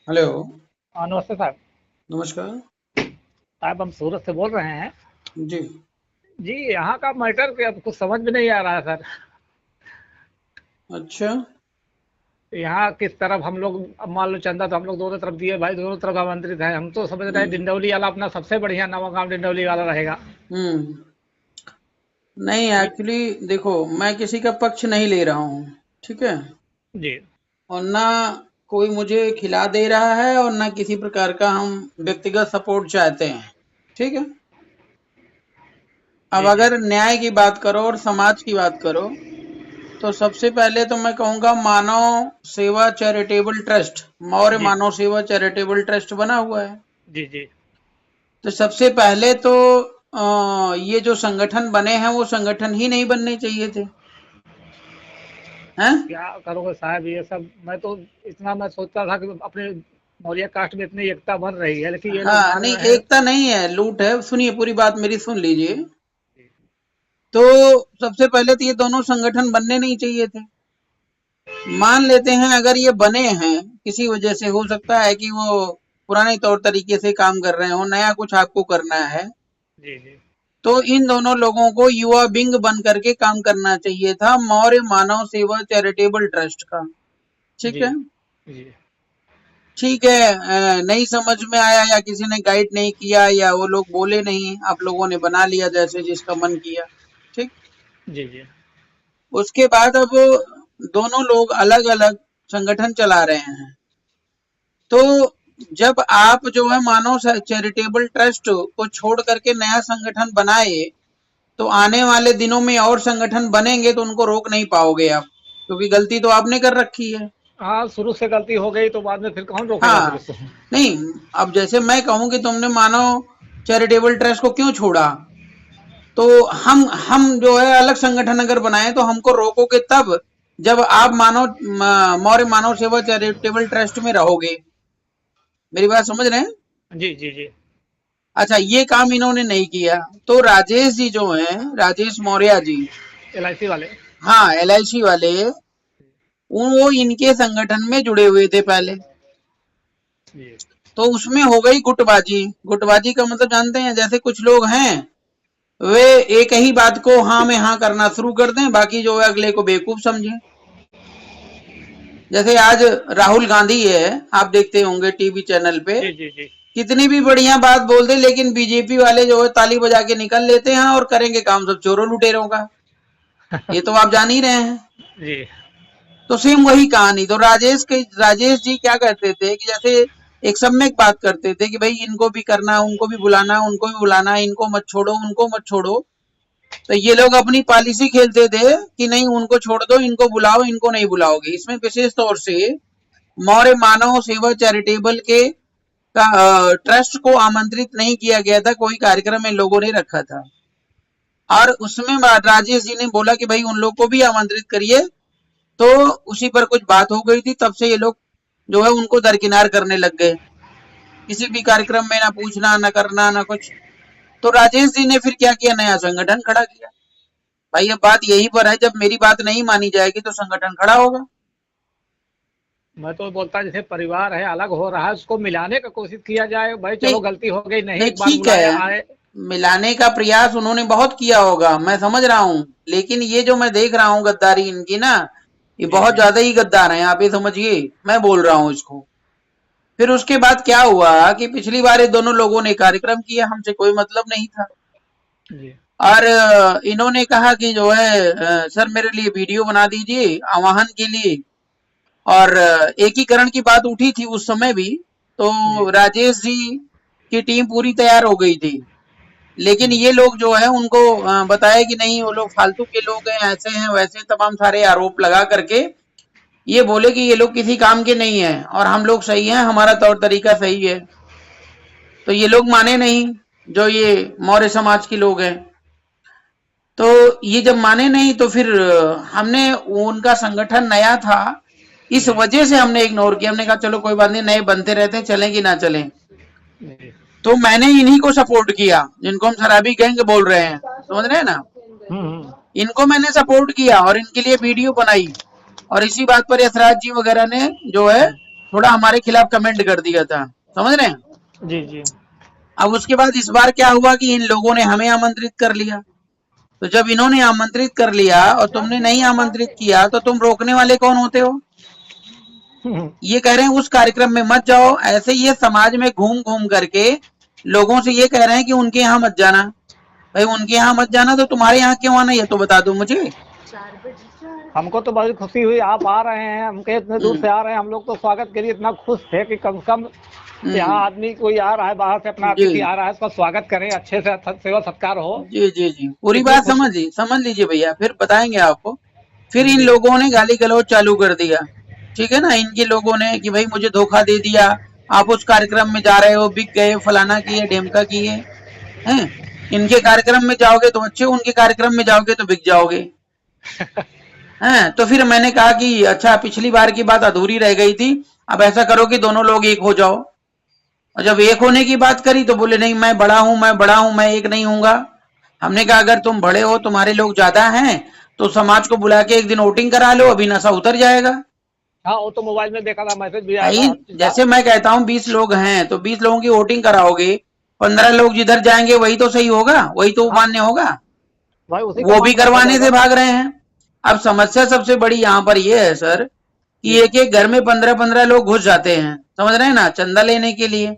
Hello. हाँ, नमस्ते साहब। नमस्कार। साहब हम सूरत से बोल रहे हैं। जी। जी, यहाँ का मैटर क्या कुछ समझ में नहीं आ रहा है सर। अच्छा। यहाँ किस तरफ हम लोग, अब मान लो चंदा तो हम लोग दोनों तरफ दिए भाई, दोनों तरफ आमंत्रित है। हम तो समझ रहे हैं हम्म। डिंडौली वाला अपना सबसे बढ़िया नवा गांव डिंडौली वाला रहेगा। हम्म। नहीं, जी। एक्चुअली देखो, मैं किसी का पक्ष नहीं ले रहा हूँ। ठीक है। जी। और ना कोई मुझे खिला दे रहा है और ना किसी प्रकार का हम व्यक्तिगत सपोर्ट चाहते हैं। ठीक है। अब जी। जी। अगर न्याय की बात करो और समाज की बात करो, तो सबसे पहले तो मैं कहूँगा मानव सेवा चैरिटेबल ट्रस्ट, मौर्य जी। मानव सेवा चैरिटेबल ट्रस्ट बना हुआ है। जी। जी। तो सबसे पहले तो ये जो संगठन बने हैं वो संगठन ही नहीं बनने चाहिए थे। हैं? क्या करोगे साहब, ये सब मैं तो इतना मैं सोचता था कि अपने मौर्य कास्ट में इतनी एकता बन रही है, लेकिन ये लोग हाँ, मान नहीं रहे हैं। एकता नहीं है, लूट है। सुनिए, पूरी बात मेरी सुन लीजिए। तो सबसे पहले तो ये दोनों संगठन बनने नहीं चाहिए थे। मान लेते हैं अगर ये बने हैं, किसी वजह से हो सकता है कि वो पुराने तौर तरीके से काम कर रहे हो, नया कुछ आपको करना है, जी। जी। तो इन दोनों लोगों को युवा विंग बन करके काम करना चाहिए था मौर्य मानव सेवा चैरिटेबल ट्रस्ट का। ठीक जी। है। जी। ठीक है। नहीं समझ में आया या किसी ने गाइड नहीं किया या वो लोग बोले नहीं, आप लोगों ने बना लिया जैसे जिसका मन किया। ठीक। जी। जी। उसके बाद अब दोनों लोग अलग अलग संगठन चला रहे हैं। तो जब आप जो है मानव चैरिटेबल ट्रस्ट को छोड़ करके नया संगठन बनाए, तो आने वाले दिनों में और संगठन बनेंगे तो उनको रोक नहीं पाओगे आप, क्योंकि गलती तो आपने कर रखी है। हाँ, शुरू से गलती हो गई तो बाद में फिर कौन रोकेगा फिर हाँ। उसको। नहीं, अब जैसे मैं कहूं कि तुमने मानव चैरिटेबल ट्रस्ट को क्यों छोड़ा, तो हम जो है अलग संगठन अगर बनाए तो हमको रोकोगे तब जब आप मौर्य मानव सेवा चैरिटेबल ट्रस्ट में रहोगे। मेरी बात समझ रहे हैं? जी। जी। जी। अच्छा, ये काम इन्होंने नहीं किया। तो राजेश जी जो हैं, राजेश मौर्य जी, एलआईसी वाले। हाँ, एलआईसी वाले, वो इनके संगठन में जुड़े हुए थे पहले। जी। तो उसमें हो गई गुटबाजी। गुटबाजी का मतलब जानते हैं, जैसे कुछ लोग हैं वे एक ही बात को हाँ में हाँ करना शुरू कर दें, बाकी जो है अगले को बेवकूफ समझें। जैसे आज राहुल गांधी है, आप देखते होंगे टीवी चैनल पे, जी। जी। जी। कितनी भी बढ़िया बात बोल दे लेकिन बीजेपी वाले जो है ताली बजा के निकल लेते हैं और करेंगे काम सब चोरों लुटेरों का। ये तो आप जान ही रहे हैं। जी। तो सेम वही कहानी। तो राजेश जी क्या कहते थे कि जैसे एक सम्यक बात करते थे कि भाई इनको भी करना, उनको भी बुलाना, उनको भी बुलाना, इनको मत छोड़ो, उनको मत छोड़ो। तो ये लोग अपनी पॉलिसी खेलते थे कि नहीं, उनको छोड़ दो, इनको बुलाओ, इनको नहीं बुलाओगे। इसमें विशेष तौर से मौर्य मानव सेवा चैरिटेबल के ट्रस्ट को आमंत्रित नहीं किया गया था, कोई कार्यक्रम इन लोगों ने रखा था। और उसमें राजेश जी ने बोला कि भाई उन लोग को भी आमंत्रित करिए। तो उसी पर कुछ बात हो गई थी, तब से ये लोग जो है उनको दरकिनार करने लग गए, किसी भी कार्यक्रम में ना पूछना ना करना ना कुछ। तो राजेश जी ने फिर क्या किया, नया संगठन खड़ा किया। भाई अब बात यही पर है, जब मेरी बात नहीं मानी जाएगी तो संगठन खड़ा होगा। मैं तो बोलता जैसे परिवार है अलग हो रहा है, उसको मिलाने का कोशिश किया जाए। भाई नहीं, चलो गलती हो गई, नहीं नहीं, एक बार ठीक बुलाया है, आए। मिलाने का प्रयास उन्होंने बहुत किया होगा, मैं समझ रहा हूँ। लेकिन ये जो मैं देख रहा हूँ गद्दारी इनकी ना, ये जी। बहुत जी। ज्यादा ही गद्दार हैं, आप ये समझिए। मैं बोल रहा हूँ इसको। फिर उसके बाद क्या हुआ कि पिछली बार ये दोनों लोगों ने कार्यक्रम किया, हमसे कोई मतलब नहीं था। जी। और इन्होंने कहा कि जो है सर मेरे लिए वीडियो बना दीजिए आवाहन के लिए। और एकीकरण की बात उठी थी उस समय भी। जी। तो राजेश जी की टीम पूरी तैयार हो गई थी। लेकिन हम्म। ये लोग जो है उनको बताया कि नहीं, वो लोग फालतू के लोग हैं, ऐसे हैं वैसे, तमाम सारे आरोप लगा करके ये बोले कि ये लोग किसी काम के नहीं है और हम लोग सही हैं, हमारा तौर तरीका सही है। तो ये लोग माने नहीं, जो ये मौर्य समाज के लोग हैं। तो ये जब माने नहीं तो फिर हमने, उनका संगठन नया था, इस जी। वजह से हमने इग्नोर किया। हमने कहा चलो कोई बात नहीं, नए बनते रहते हैं, चलें कि ना चलें। जी। तो मैंने इन्हीं को सपोर्ट किया जिनको हम शराबी गैंग बोल रहे हैं, समझ रहे हैं ना। हम्म। इनको मैंने सपोर्ट किया और इनके लिए वीडियो बनाई। और इसी बात पर यशराज जी वगैरह ने जो है हम्म। थोड़ा हमारे खिलाफ कमेंट कर दिया था, समझ रहे हैं। जी जी। अब उसके बाद इस बार क्या हुआ कि इन लोगों ने हमें आमंत्रित कर लिया। तो जब इन्होंने आमंत्रित कर लिया और तुमने नहीं आमंत्रित किया तो तुम रोकने वाले कौन होते हो? ये कह रहे हैं उस कार्यक्रम में मत जाओ। ऐसे ये समाज में घूम घूम करके लोगों से ये कह रहे हैं कि उनके यहाँ मत जाना। भाई उनके यहाँ मत जाना तो तुम्हारे यहाँ क्यों आना, ये तो बता दो मुझे। हमको तो बड़ी खुशी हुई, आप आ रहे हैं, हम कहे इतने दूर से आ रहे हैं, हम लोग तो स्वागत के लिए इतना खुश थे कि कम से कम यहाँ आदमी कोई आ रहा है बाहर से, अपना जी अतिथि आ रहा है, उसका स्वागत करें, अच्छे से सेवा सत्कार हो। जी जी जी, पूरी इतनी बात खुशी। समझ लीजिए भैया, फिर बताएंगे आपको। फिर इन जी लोगों ने गाली गलौज चालू कर दिया, ठीक है ना। इनके लोगों ने कि भाई मुझे धोखा दे दिया, आप उस कार्यक्रम में जा रहे हो, बिक गए, फलाना किए, ढेमका किए हैं। इनके कार्यक्रम में जाओगे तो अच्छे, उनके कार्यक्रम में जाओगे तो बिक जाओगे। हैं तो फिर मैंने कहा कि अच्छा, पिछली बार की बात अधूरी रह गई थी, अब ऐसा करो कि दोनों लोग एक हो जाओ। और जब एक होने की बात करी तो बोले नहीं, मैं बड़ा हूं, मैं एक नहीं हूंगा। हमने कहा अगर तुम बड़े हो, तुम्हारे लोग ज्यादा हैं, तो समाज को बुला के एक दिन वोटिंग करा लो, अभी नशा उतर जाएगा। हाँ, वो तो मोबाइल में देखा था, मैसेज भी आया भाई था। जैसे मैं कहता हूँ 20 लोग हैं तो 20 लोगों की वोटिंग कराओगे, 15 लोग जिधर जाएंगे वही तो सही होगा, वही तो हाँ मान्य होगा। भाई, उसी का वो भी मान रखा करवाने जाएगा। से भाग रहे हैं। अब समस्या सबसे बड़ी यहाँ पर ये है सर कि जी एक एक घर में 15-15 लोग घुस जाते हैं, समझ रहे हैं ना, चंदा लेने के लिए।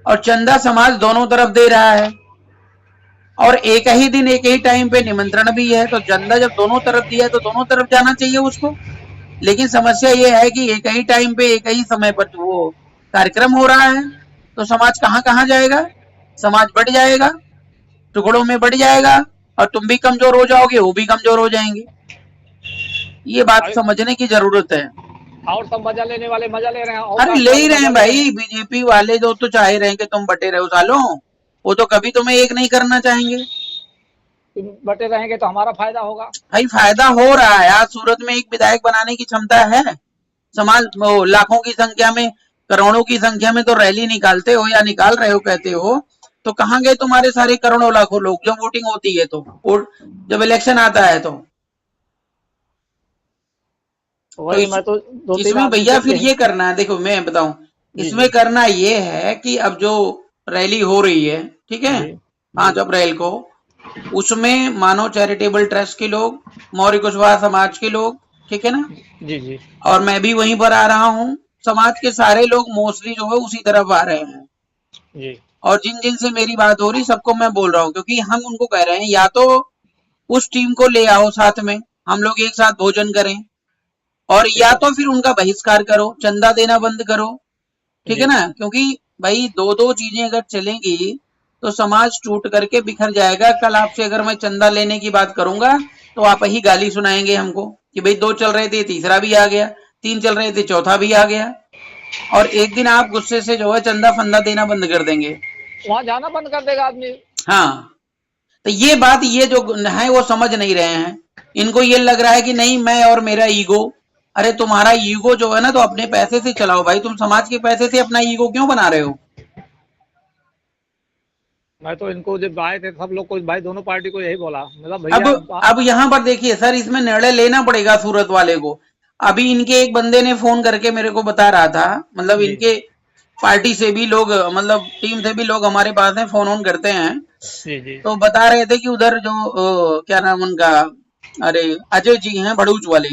और चंदा समाज दोनों तरफ दे रहा है, और एक ही दिन एक ही टाइम पे निमंत्रण भी है, तो चंदा जब दोनों तरफ दिया है तो दोनों तरफ जाना चाहिए उसको। लेकिन समस्या ये है कि एक ही टाइम पे एक ही समय पर वो कार्यक्रम हो रहा है, तो समाज कहाँ कहाँ जाएगा? समाज बढ़ जाएगा, टुकड़ों में बढ़ जाएगा, और तुम भी कमजोर हो जाओगे, वो भी कमजोर हो जाएंगे। ये बात भाई, समझने की जरूरत है। और सब मजा लेने वाले मजा ले रहे हैं, और अरे कास्ट ले ही वाले रहे मजा हैं ले रहे भाई, हैं। बीजेपी वाले जो तो चाह रहे हैं कि तुम बटे रहो सालों, वो तो कभी तुम्हें एक नहीं करना चाहेंगे। तुम बटे रहेंगे तो हमारा फायदा होगा। भाई फायदा हो रहा है, आज सूरत में एक विधायक बनाने की क्षमता है। समाज लाखों की संख्या में, करोड़ों की संख्या में तो रैली निकालते हो या निकाल रहे हो कहते हो, तो कहाँ गए तुम्हारे सारे करोड़ों लाखों लोग जब वोटिंग होती है तो, जब इलेक्शन आता है तो वही मैं तो दो तीन इसमें आदमी भैया से फिर यही। ये करना है, देखो मैं बताऊं, जी इसमें जी करना ये है कि अब जो रैली हो रही है, ठीक है, जी जी 5 अप्रैल को, उसमें मानो चैरिटेबल ट्रस्ट के लोग, मौर्य कुशवाहा समाज के लोग, ठीक है ना, जी जी और मैं भी वहीं पर आ रहा हूँ। समाज के सारे लोग मोस्टली जो है उसी तरफ आ रहे हैं। जी। और जिन जिन से मेरी बात हो रही सबको मैं बोल रहा हूँ, क्योंकि हम उनको कह रहे हैं या तो उस टीम को ले आओ साथ में, हम लोग एक साथ भोजन करें, और या इसका। तो फिर उनका बहिष्कार करो, चंदा देना बंद करो, ठीक है जी ना। क्योंकि भाई दो दो चीजें अगर चलेंगी तो समाज टूट करके बिखर जाएगा। कल आपसे अगर मैं चंदा लेने की बात करूंगा तो आप ही गाली सुनाएंगे हमको कि भाई 2 चल रहे थे, तीसरा भी आ गया, 3 चल रहे थे, चौथा भी आ गया, और एक दिन आप गुस्से से जो है चंदा फंदा देना बंद कर देंगे। वहां जाना बंद कर देगा आदमी। हाँ, तो ये बात ये जो है वो समझ नहीं रहे हैं। इनको ये लग रहा है कि नहीं, मैं और मेरा ईगो। अरे तुम्हारा ईगो जो है ना तो अपने पैसे से चलाओ भाई, तुम समाज के पैसे से अपना ईगो क्यों बना रहे हो? मैं तो इनको जब आए थे सब लोग को, भाई दोनों पार्टी को यही बोला, मतलब अब भैया अब यहाँ पर देखिए सर, इसमें निर्णय लेना पड़ेगा सूरत वाले को। अभी इनके एक बंदे ने फोन करके मेरे को बता रहा था, मतलब जी इनके पार्टी से भी लोग, मतलब टीम से भी लोग हमारे पास हैं, फोन ऑन करते हैं, जी जी तो बता रहे थे कि उधर जो क्या नाम उनका, अरे अजय जी हैं भड़ूच वाले,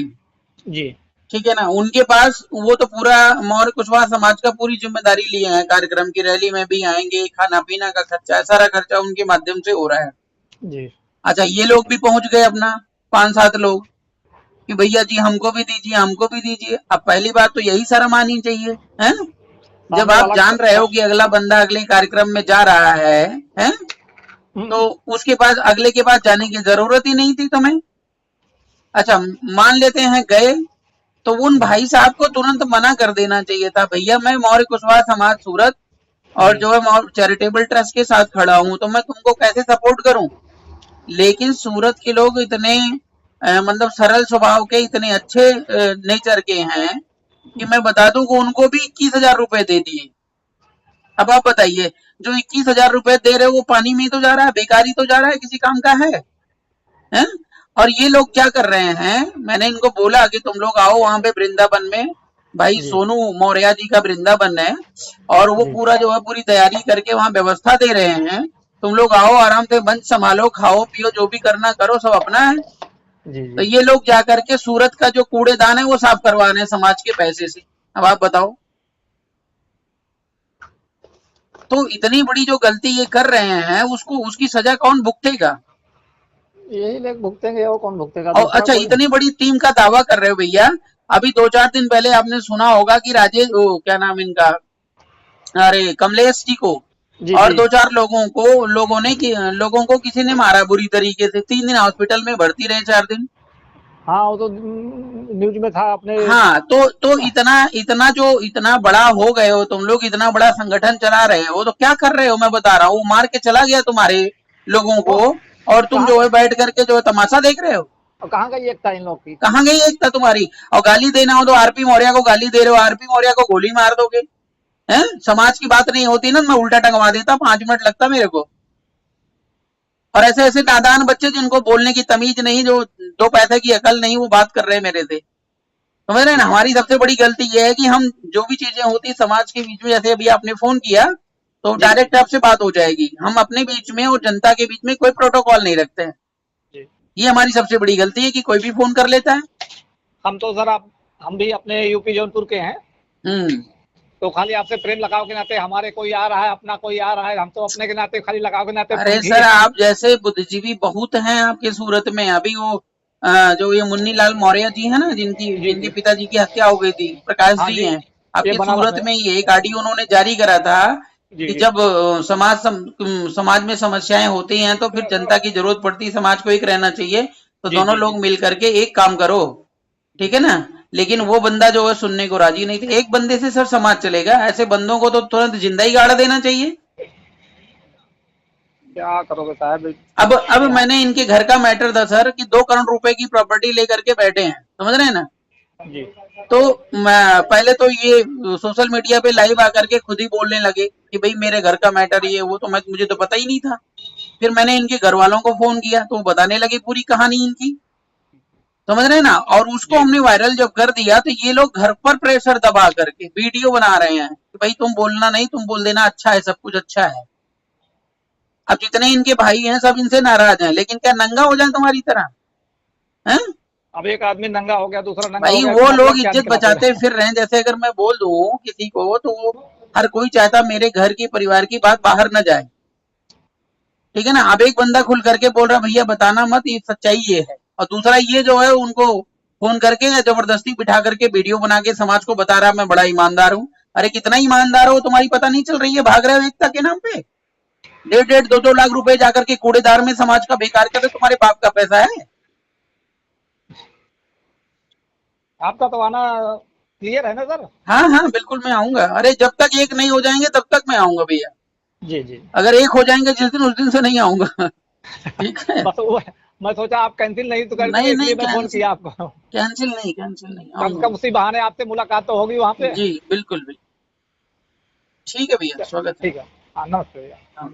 जी ठीक है ना, उनके पास वो तो पूरा मौर्य कुशवाहा समाज का पूरी जिम्मेदारी लिए हैं, कार्यक्रम की रैली में भी आएंगे, खाना पीना का खर्चा, सारा खर्चा उनके माध्यम से हो रहा है। जी। अच्छा, ये लोग भी पहुंच गए अपना, 5-7 लोग, कि भैया जी हमको भी दीजिए, हमको भी दीजिए। अब पहली बात तो यही शर्म आनी चाहिए, है। जब सामने आप वाला जान रहे हो कि अगला बंदा अगले कार्यक्रम में जा रहा है, तो उसके पास अगले के पास जाने की जरूरत ही नहीं थी तुम्हें। अच्छा, मान लेते हैं गए, तो उन भाई साहब को तुरंत मना कर देना चाहिए था, भैया मैं मौर्य कुशवाहा समाज सूरत और जी जो है चैरिटेबल ट्रस्ट के साथ खड़ा हूं, तो मैं तुमको कैसे सपोर्ट करूं। लेकिन सूरत के लोग इतने मतलब सरल स्वभाव के, इतने अच्छे नेचर के हैं कि मैं बता दूं कि उनको भी 21,000 रुपए दे दिए। अब आप बताइए, जो 21,000 रुपए दे रहे हो वो पानी में ही तो जा रहा है, बेकारी तो जा रहा है, किसी काम का है। और ये लोग क्या कर रहे हैं, मैंने इनको बोला कि तुम लोग आओ वहां पे वृंदावन में, भाई जी सोनू मौर्य जी का वृंदावन है, और वो जी पूरा जो है पूरी तैयारी करके वहां व्यवस्था दे रहे हैं। तुम लोग आओ, आराम से मंच संभालो, खाओ पियो, जो भी करना करो, सब अपना है। जी तो जी। ये लोग जा करके सूरत का जो कूड़ेदान है वो साफ करवा रहे हैं समाज के पैसे से। अब आप बताओ, तो इतनी बड़ी जो गलती ये कर रहे हैं, उसको उसकी सजा कौन भुगतेगा? यही लोग भुगतेंगे और कौन भुगतेगा, और दूसरा अच्छा, कोई नहीं। इतनी बड़ी टीम का दावा कर रहे हो भैया। अभी 2-4 दिन पहले आपने सुना होगा कि राजेश, वो क्या नाम इनका, अरे कमलेश जी को जी और जी। 2-4 लोगों को किसी ने मारा बुरी तरीके से, 3 दिन हॉस्पिटल में भर्ती रहे, 4 दिन। हाँ वो तो न्यूज में था अपने। हाँ, तो इतना इतना जो इतना बड़ा हो गए हो तुम लोग, इतना बड़ा संगठन चला रहे हो, तो क्या कर रहे हो मैं बता रहा हूँ। मार के चला गया तुम्हारे लोगों वो को, और तुम कहाँ जो है बैठ करके जो है तमाशा देख रहे हो। कहाँ गई एकता इन लोग की। कहाँ गई एकता तुम्हारी? और गाली देना हो तो आरपी मौर्य को गाली दे रहे हो, आरपी मौर्य को गोली मार दोगे। हैं? समाज की बात नहीं होती ना, मैं उल्टा टंगवा देता, 5 मिनट लगता मेरे को। और ऐसे ऐसे नादान बच्चे जिनको बोलने की तमीज नहीं, जो 2 पैसे की अकल नहीं, वो बात कर रहे हैं मेरे से। समझ रहे हैं ना? जी हमारी सबसे बड़ी गलती ये है कि हम जो भी चीजें होती समाज के बीच में, जैसे अभी आपने फोन किया तो जी डायरेक्ट आपसे बात हो जाएगी, हम अपने बीच में और जनता के बीच में कोई प्रोटोकॉल नहीं रखते हैं। जी। ये हमारी सबसे बड़ी गलती है कि कोई भी फोन कर लेता है। हम तो सर आप हम भी अपने यूपी जौनपुर के हैं, हम्म। तो खाली आपसे प्रेम लगाव के नाते, हमारे कोई आ रहा है, अपना कोई आ रहा है, हम तो अपने के नाते खाली लगाव के नाते अरे फोन सर, किए। आप जैसे बुद्धिजीवी बहुत हैं आपके सूरत में। अभी वो जो ये मुन्नी लाल मौर्य जी है ना, जिनकी जी जिनके जी। पिताजी की हत्या हो गई थी, प्रकाश हाँ जी जी। हैं। ये आपके बनारस सूरत में। में ये एक ऑडियो उन्होंने जारी करा था जी कि जी जब समाज में समस्याएं होती हैं तो फिर जनता की जरूरत पड़ती है, समाज को एक रहना चाहिए, तो जी दोनों जी। जी लोग मिल करके एक काम करो। ठीक है ना? लेकिन वो बंदा जो है सुनने को राजी नहीं थे। एक बंदे से सर समाज चलेगा? ऐसे बंदों को तो तुरंत जिंदा ही गाड़ देना चाहिए। क्या करोगे साहब। अब मैंने इनके घर का मैटर था सर, कि 2 करोड़ रुपए की प्रॉपर्टी लेकर के बैठे हैं, समझ रहे हैं ना? जी तो पहले तो ये सोशल मीडिया पे लाइव आकर के खुद ही बोलने लगे कि भाई मेरे घर का मैटर ये वो, तो मुझे तो पता ही नहीं था। फिर मैंने इनके घर वालों को फोन किया तो वो बताने लगे पूरी कहानी इनकी, समझ रहे हैं ना? और उसको जी। हमने वायरल जब कर दिया तो ये लोग घर पर प्रेशर दबा करके वीडियो बना रहे हैं कि भाई तुम बोलना नहीं, तुम बोल देना, अच्छा है, सब कुछ अच्छा है। अब जितने इनके भाई हैं सब इनसे नाराज हैं, लेकिन क्या नंगा हो जाए तुम्हारी तरह? हैं? अब एक आदमी नंगा हो गया, दूसरा नंगा हो भाई गया, वो लोग मतलब क्या इज्जत निकला फिर। बचाते फिर रहे हैं। जैसे अगर मैं बोल दूं किसी को, तो वो हर कोई चाहता मेरे घर की परिवार की बात बाहर न जाए। ठीक है ना? अब एक बंदा खुल करके बोल रहा भैया बताना मत, ये सच्चाई ये है, और दूसरा ये जो है उनको फोन करके या जबरदस्ती बिठा करके वीडियो बना के समाज को बता रहा मैं बड़ा ईमानदार हूँ। अरे कितना ईमानदार हो तुम्हारी पता नहीं चल रही है? भाग रहे हो एकता के नाम पे। 1.5-2 लाख रुपए जाकर के कूड़ेदार में समाज का बेकार कर रहे हो, तुम्हारे बाप का पैसा है। आपका तो आना क्लियर है ना सर। हाँ हाँ बिल्कुल मैं आऊंगा। अरे जब तक एक नहीं हो जाएंगे तब तक मैं आऊंगा भैया। जी जी। अगर एक हो जाएंगे जिस दिन, उस दिन से नहीं आऊंगा। ठीक है? बस वो मैं सोचा आप कैंसिल नहीं तो कर नहीं दिए, नहीं, इसलिए मैं फोन कैंसिल किया आपको। कैंसिल नहीं, कैंसिल नहीं, कम से आऊंगा। कम उसी बहाने आपसे मुलाकात तो होगी वहाँ पे। जी बिल्कुल बिल्कुल। ठीक है भैया, स्वागत है। ठीक है। हाँ नमस्ते भैया। हाँ,